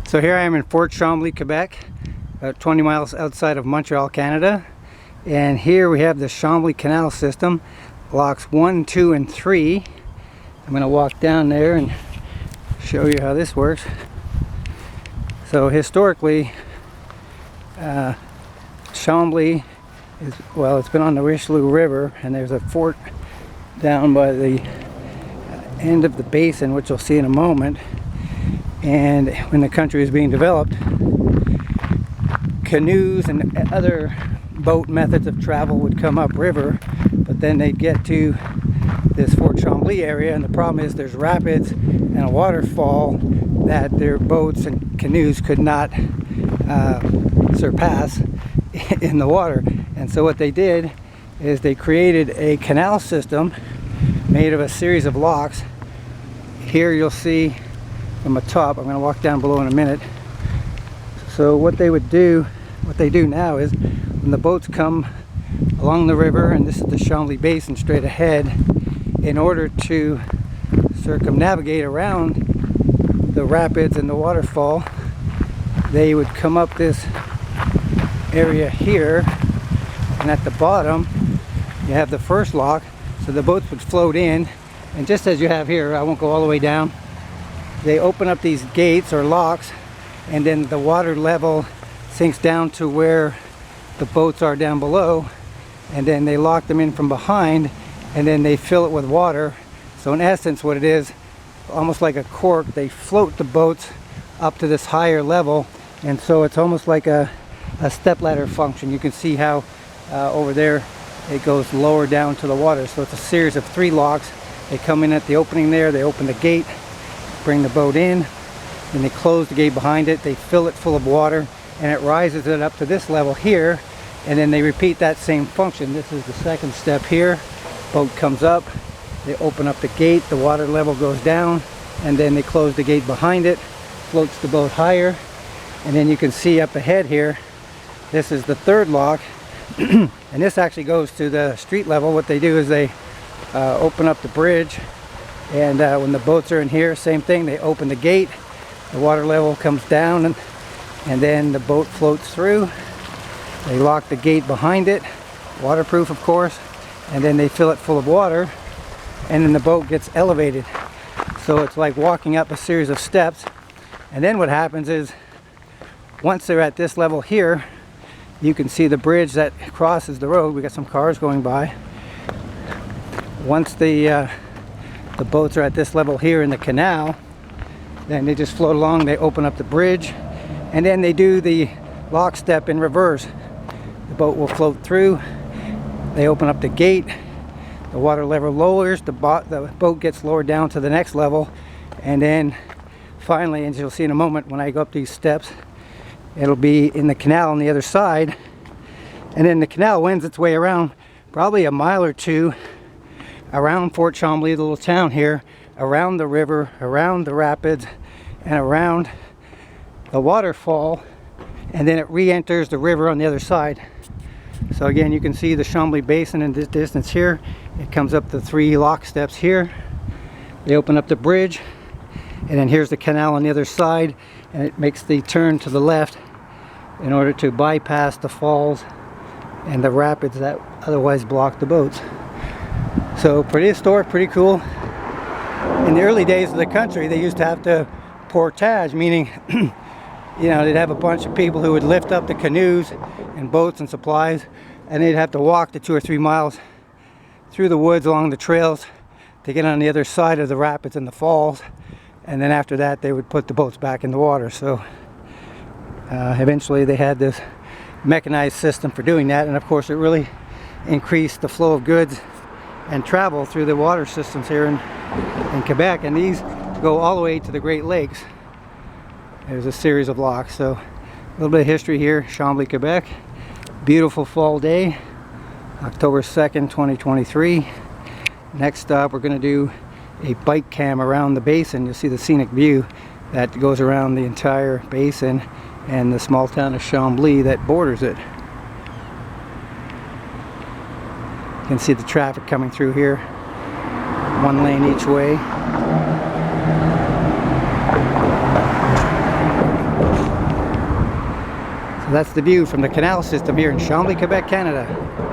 So here I am in Fort Chambly, Quebec, about 20 miles outside of Montreal, Canada. And here we have the Chambly Canal system, locks 1, 2, and 3. I'm going to walk down there and show you how this works. So historically, Chambly is, well, it's been on the Richelieu River, and there's a fort down by the end of the basin, which you'll see in a moment. And when the country was being developed, canoes and other boat methods of travel would come upriver, but then they'd get to this Fort Chambly area, and the problem is there's rapids and a waterfall that their boats and canoes could not surpass in the water. And so what they did is they created a canal system made of a series of locks. Here you'll see from the top, I'm going to walk down below in a minute. So what they do now is when the boats come along the river, and this is the Chambly Basin straight ahead, in order to circumnavigate around the rapids and the waterfall, they would come up this area here, and at the bottom you have the first lock, so the boats would float in, and just as you have here, I won't go all the way down, they open up these gates or locks, and then the water level sinks down to where the boats are down below, and then they lock them in from behind, and then they fill it with water. So in essence what it is, almost like a cork, they float the boats up to this higher level, and so it's almost like a stepladder function. You can see how over there it goes lower down to the water. So it's a series of 3 locks. They come in at the opening there, they open the gate, bring the boat in, and they close the gate behind it, they fill it full of water, and it rises it up to this level here, and then they repeat that same function. This is the second step here. Boat comes up, they open up the gate, the water level goes down, and then they close the gate behind it, floats the boat higher, and then you can see up ahead here, this is the third lock, and this actually goes to the street level. What they do is they open up the bridge, and when the boats are in here, same thing, they open the gate, the water level comes down, and then the boat floats through. They lock the gate behind it, waterproof of course, and then they fill it full of water, and then the boat gets elevated. So it's like walking up a series of steps. And then what happens is, once they're at this level here, you can see the bridge that crosses the road. We got some cars going by. Once the boats are at this level here in the canal, then they just float along, they open up the bridge, and then they do the lock step in reverse. The boat will float through, they open up the gate, the water level lowers, the boat gets lowered down to the next level, and then finally, as you'll see in a moment when I go up these steps, it'll be in the canal on the other side, and then the canal wends its way around probably a mile or two around Fort Chambly, the little town here, around the river, around the rapids, and around the waterfall, and then it re-enters the river on the other side. So again, you can see the Chambly Basin in this distance here. It comes up the 3 lock steps here. They open up the bridge, and then here's the canal on the other side, and it makes the turn to the left in order to bypass the falls and the rapids that otherwise block the boats. So pretty historic, pretty cool. In the early days of the country, they used to have to portage, meaning you know, they'd have a bunch of people who would lift up the canoes and boats and supplies, and they'd have to walk the 2 or 3 miles through the woods along the trails to get on the other side of the rapids and the falls, and then after that they would put the boats back in the water. So eventually they had this mechanized system for doing that, and of course it really increased the flow of goods and travel through the water systems here in Quebec, and these go all the way to the Great Lakes. There's a series of locks. So a little bit of history here, Chambly, Quebec. Beautiful fall day, October 2nd, 2023. Next stop, we're going to do a bike cam around the basin. You'll see the scenic view that goes around the entire basin and the small town of Chambly that borders it. You can see the traffic coming through here, 1 lane each way. That's the view from the canal system here in Chambly, Quebec, Canada.